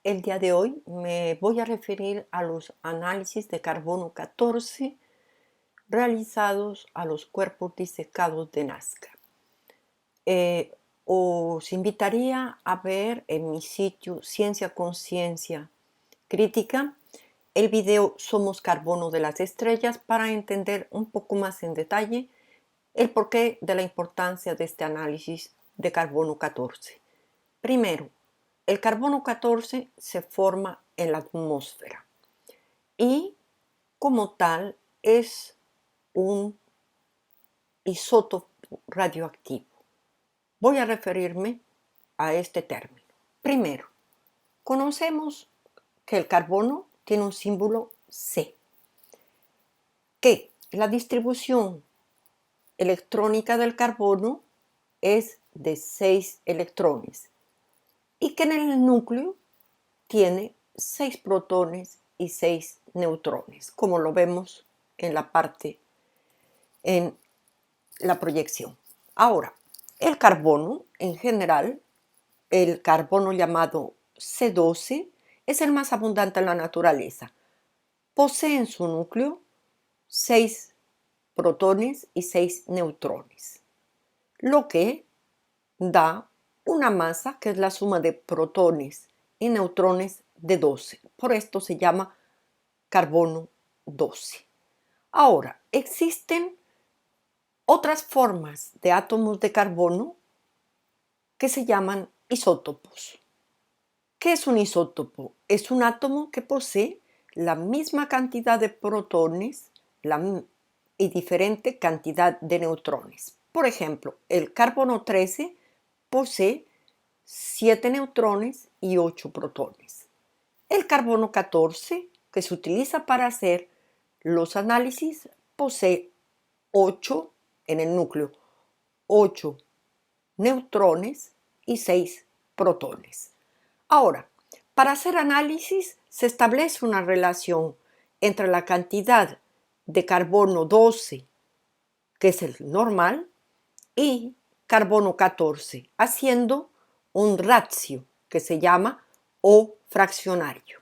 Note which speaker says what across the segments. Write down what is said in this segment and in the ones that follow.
Speaker 1: El día de hoy me voy a referir a los análisis de carbono 14 realizados a los cuerpos disecados de Nazca. Os invitaría a ver en mi sitio Ciencia Conciencia Crítica el video Somos Carbono de las Estrellas para entender un poco más en detalle el porqué de la importancia de este análisis de carbono 14. Primero, el carbono 14 se forma en la atmósfera y como tal es un isótopo radioactivo. Voy a referirme a este término. Primero, conocemos que el carbono tiene un símbolo C, que la distribución electrónica del carbono es de 6 electrones y que en el núcleo tiene 6 protones y 6 neutrones, como lo vemos en la proyección. Ahora, el carbono en general, el carbono llamado C12, es el más abundante en la naturaleza. Posee en su núcleo 6 protones y 6 neutrones, lo que da una masa que es la suma de protones y neutrones de 12. Por esto se llama carbono 12. Ahora, existen otras formas de átomos de carbono que se llaman isótopos. ¿Qué es un isótopo? Es un átomo que posee la misma cantidad de protones y diferente cantidad de neutrones. Por ejemplo, el carbono 13 posee 7 neutrones y 8 protones. El carbono 14, que se utiliza para hacer los análisis, posee 8 en el núcleo, 8 neutrones y 6 protones. Ahora, para hacer análisis se establece una relación entre la cantidad de carbono 12, que es el normal, y carbono 14, haciendo un ratio que se llama O fraccionario.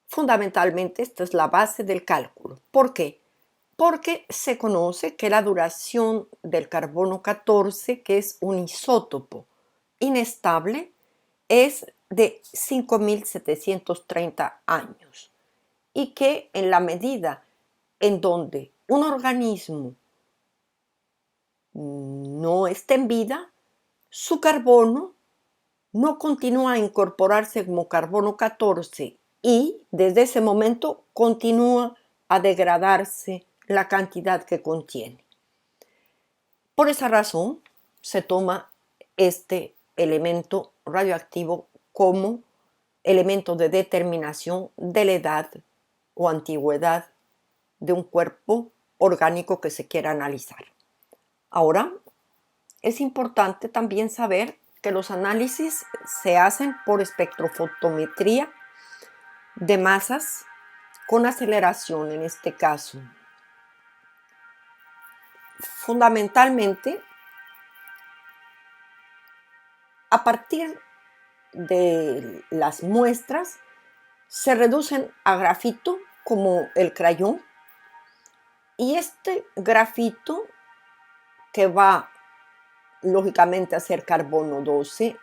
Speaker 1: Fundamentalmente esta es la base del cálculo. ¿Por qué? Porque se conoce que la duración del carbono 14, que es un isótopo inestable, es de 5.730 años y que en la medida en donde un organismo no está en vida, su carbono no continúa a incorporarse como carbono 14 y desde ese momento continúa a degradarse la cantidad que contiene. Por esa razón se toma este elemento radioactivo como elemento de determinación de la edad o antigüedad de un cuerpo orgánico que se quiera analizar. Ahora, es importante también saber que los análisis se hacen por espectrofotometría de masas con aceleración en este caso. Fundamentalmente, a partir de las muestras se reducen a grafito como el crayón y este grafito que va lógicamente a ser carbono 12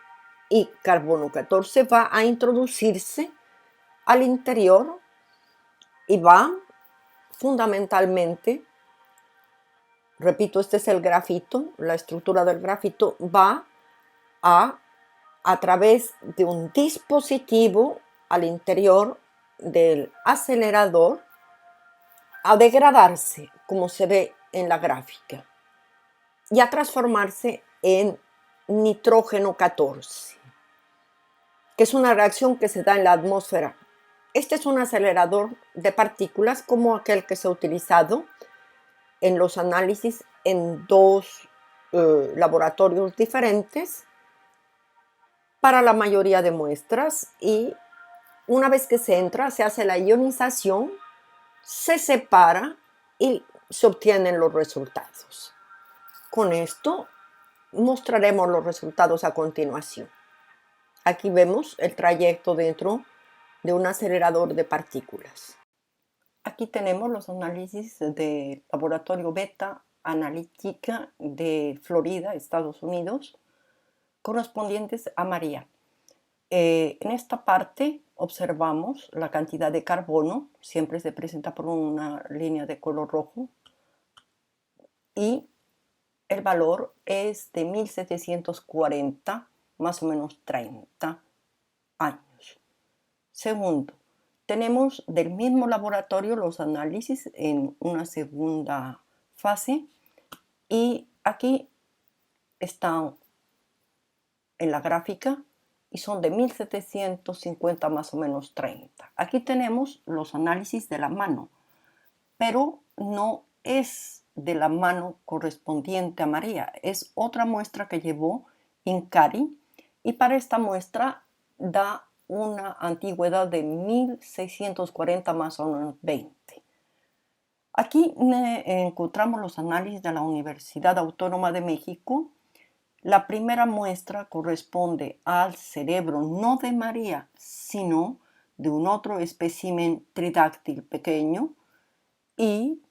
Speaker 1: y carbono 14 va a introducirse al interior y va fundamentalmente, repito, este es el grafito, la estructura del grafito va a través de un dispositivo al interior del acelerador a degradarse, como se ve en la gráfica, y a transformarse en nitrógeno 14, que es una reacción que se da en la atmósfera. Este es un acelerador de partículas como aquel que se ha utilizado en los análisis en dos laboratorios diferentes para la mayoría de muestras, y una vez que se entra se hace la ionización, se separa y se obtienen los resultados. Con esto mostraremos los resultados a continuación. Aquí vemos el trayecto dentro de un acelerador de partículas. Aquí tenemos los análisis del laboratorio Beta Analytica de Florida, Estados Unidos, correspondientes a María. En esta parte observamos la cantidad de carbono, siempre se presenta por una línea de color rojo, y el valor es de 1740, más o menos 30 años. Segundo, tenemos del mismo laboratorio los análisis en una segunda fase y aquí están en la gráfica y son de 1750 más o menos 30. Aquí tenemos los análisis de la mano, pero no es de la mano correspondiente a María, es otra muestra que llevó Incari y para esta muestra da una antigüedad de 1640 más o menos 20. Aquí encontramos los análisis de la Universidad Autónoma de México. La primera muestra corresponde al cerebro no de María, sino de un otro espécimen tridáctil pequeño, y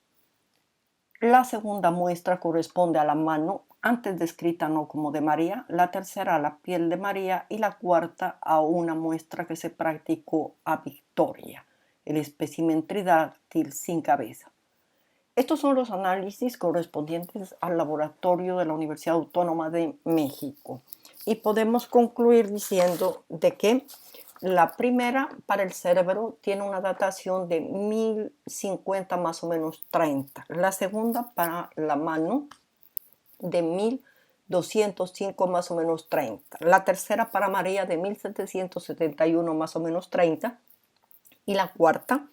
Speaker 1: la segunda muestra corresponde a la mano, antes descrita no como de María, la tercera a la piel de María y la cuarta a una muestra que se practicó a Victoria, el espécimen tridáctil sin cabeza. Estos son los análisis correspondientes al laboratorio de la Universidad Autónoma de México. Y podemos concluir diciendo de que la primera para el cerebro tiene una datación de 1050 más o menos 30. La segunda para la mano de 1205 más o menos 30. La tercera para María de 1771 más o menos 30. Y la cuarta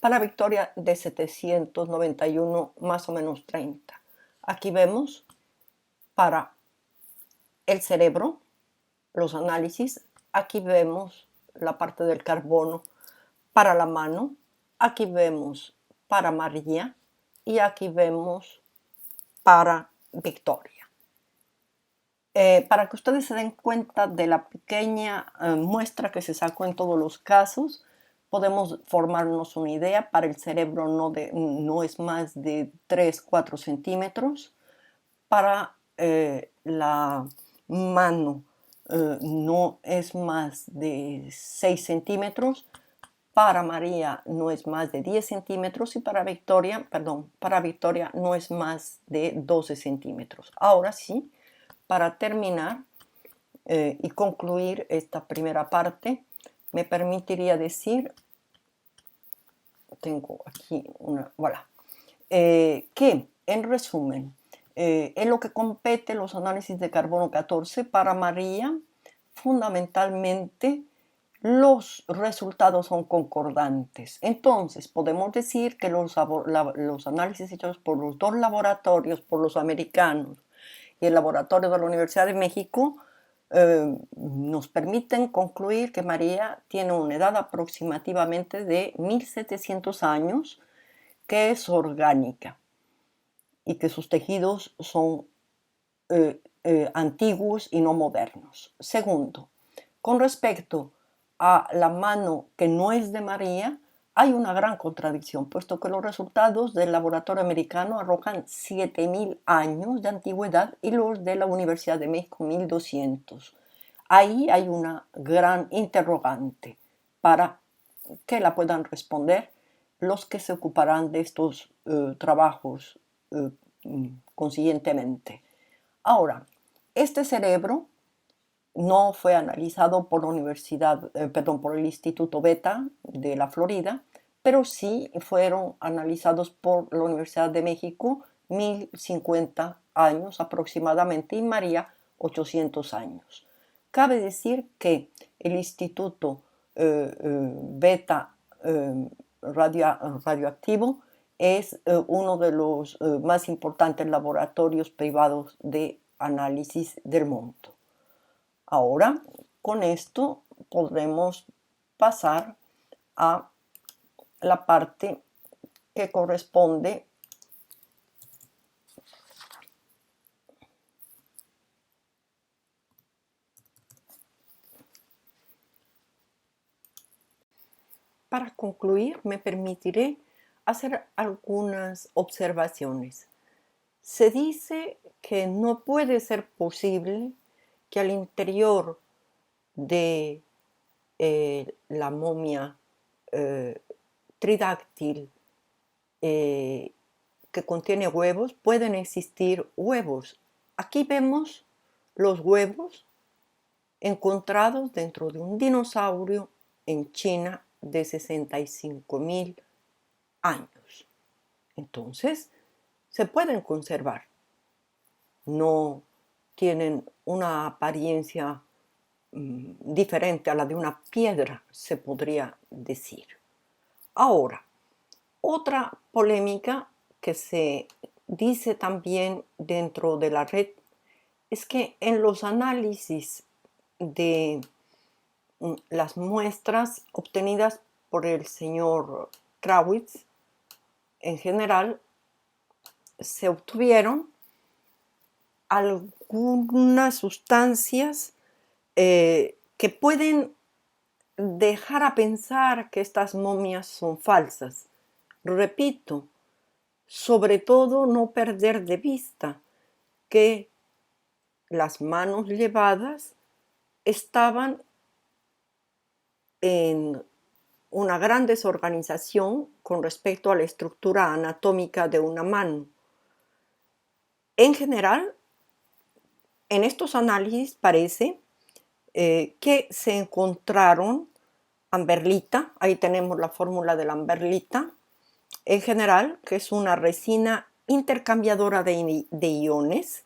Speaker 1: para Victoria de 791 más o menos 30. Aquí vemos para el cerebro los análisis. Aquí vemos la parte del carbono para la mano. Aquí vemos para María y aquí vemos para Victoria. Para que ustedes se den cuenta de la pequeña muestra que se sacó en todos los casos, podemos formarnos una idea. Para el cerebro no es más de 3-4 centímetros. Para la mano no es más de 6 centímetros. Para María no es más de 10 centímetros y para Victoria no es más de 12 centímetros. Ahora sí, para terminar y concluir esta primera parte, me permitiría decir, tengo aquí voilà, que en resumen, en lo que compete los análisis de carbono 14 para María, fundamentalmente los resultados son concordantes. Entonces podemos decir que los análisis hechos por los dos laboratorios, por los americanos y el laboratorio de la Universidad de México, nos permiten concluir que María tiene una edad aproximadamente de 1700 años, que es orgánica y que sus tejidos son antiguos y no modernos. Segundo, con respecto a la mano que no es de María, hay una gran contradicción, puesto que los resultados del laboratorio americano arrojan 7000 años de antigüedad y los de la Universidad de México 1200. Ahí hay una gran interrogante para que la puedan responder los que se ocuparán de estos trabajos consiguientemente. Ahora, este cerebro no fue analizado por por el Instituto Beta de la Florida, pero sí fueron analizados por la Universidad de México 1050 años aproximadamente y María 800 años. Cabe decir que el Instituto Beta radioactivo es uno de los más importantes laboratorios privados de análisis del mundo. Ahora, con esto podremos pasar a la parte que corresponde para concluir, me permitiré hacer algunas observaciones. Se dice que no puede ser posible que al interior de la momia tridáctil que contiene huevos, pueden existir huevos. Aquí vemos los huevos encontrados dentro de un dinosaurio en China de 65.000 años. Entonces, se pueden conservar. No tienen una apariencia diferente a la de una piedra, se podría decir. Ahora, otra polémica que se dice también dentro de la red es que en los análisis de las muestras obtenidas por el señor Krawitz, en general, se obtuvieron algunas sustancias que pueden dejar a pensar que estas momias son falsas. Repito, sobre todo no perder de vista que las manos llevadas estaban en una gran desorganización con respecto a la estructura anatómica de una mano. En general, en estos análisis parece que se encontraron amberlita, ahí tenemos la fórmula de la amberlita, en general, que es una resina intercambiadora de iones,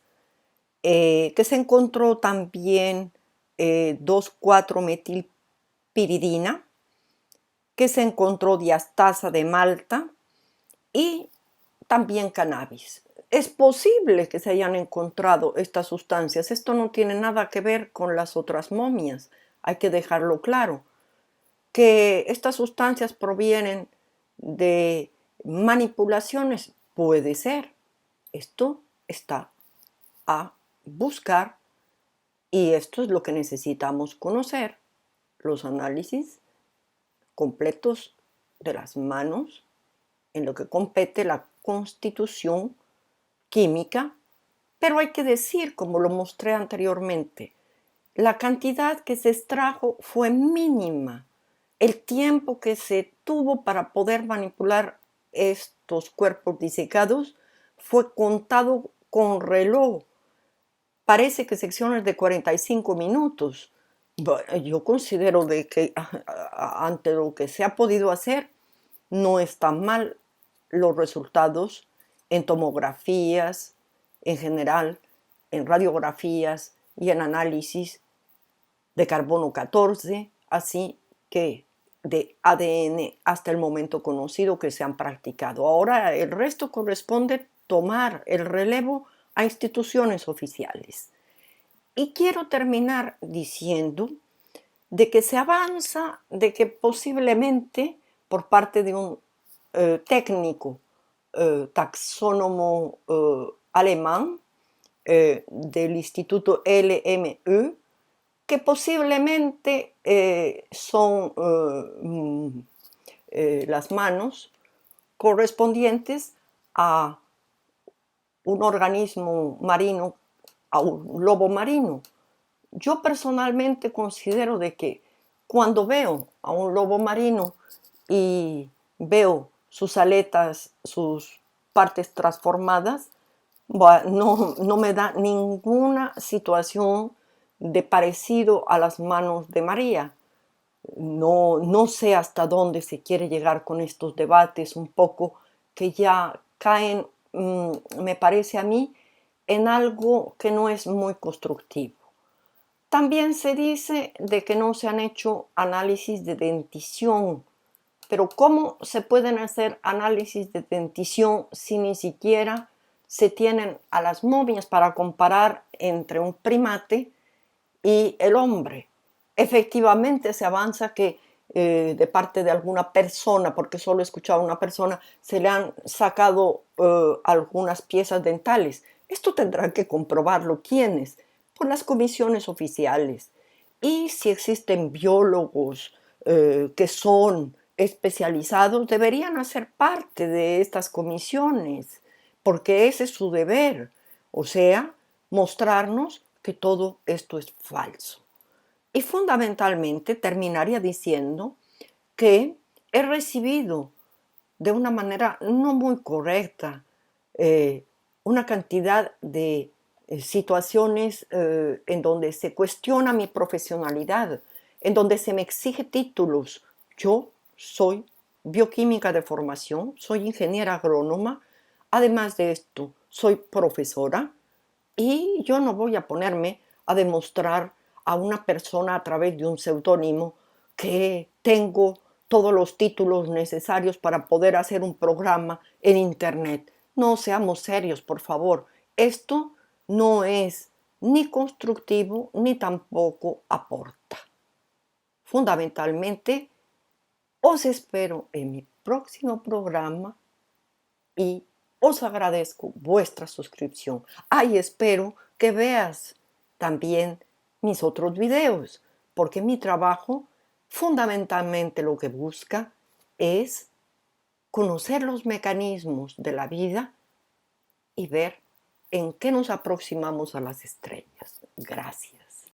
Speaker 1: que se encontró también 2,4-metilpiridina, que se encontró diastasa de malta y también cannabis. Es posible que se hayan encontrado estas sustancias. Esto no tiene nada que ver con las otras momias, hay que dejarlo claro. Que estas sustancias provienen de manipulaciones, puede ser. Esto está a buscar y esto es lo que necesitamos conocer, los análisis completos de las manos en lo que compete la constitución química, pero hay que decir, como lo mostré anteriormente, la cantidad que se extrajo fue mínima. El tiempo que se tuvo para poder manipular estos cuerpos disecados fue contado con reloj. Parece que secciones de 45 minutos. Bueno, yo considero de que ante lo que se ha podido hacer, no están mal los resultados en tomografías, en general, en radiografías y en análisis de carbono 14, así que de ADN hasta el momento conocido que se han practicado. Ahora el resto corresponde tomar el relevo a instituciones oficiales. Y quiero terminar diciendo de que se avanza, de que posiblemente por parte de un técnico taxónomo alemán del Instituto LMU, que posiblemente son las manos correspondientes a un organismo marino, a un lobo marino. Yo personalmente considero de que cuando veo a un lobo marino y veo sus aletas, sus partes transformadas, no me da ninguna situación de parecido a las manos de María. No sé hasta dónde se quiere llegar con estos debates un poco que ya caen, me parece a mí, en algo que no es muy constructivo. También se dice de que no se han hecho análisis de dentición, pero ¿cómo se pueden hacer análisis de dentición si ni siquiera se tienen a las momias para comparar entre un primate y el hombre? Efectivamente se avanza que de parte de alguna persona, porque solo he escuchado a una persona, se le han sacado algunas piezas dentales. Esto tendrán que comprobarlo. ¿Quiénes? Por las comisiones oficiales. Y si existen biólogos que son especializados deberían hacer parte de estas comisiones, porque ese es su deber, o sea, mostrarnos que todo esto es falso. Y fundamentalmente terminaría diciendo que he recibido de una manera no muy correcta una cantidad de situaciones en donde se cuestiona mi profesionalidad, en donde se me exige títulos. Yo soy bioquímica de formación, soy ingeniera agrónoma, además de esto, soy profesora y yo no voy a ponerme a demostrar a una persona a través de un seudónimo que tengo todos los títulos necesarios para poder hacer un programa en Internet. No seamos serios, por favor. Esto no es ni constructivo ni tampoco aporta. Fundamentalmente, os espero en mi próximo programa y os agradezco vuestra suscripción. Y espero que veas también mis otros videos, porque mi trabajo fundamentalmente lo que busca es conocer los mecanismos de la vida y ver en qué nos aproximamos a las estrellas. Gracias.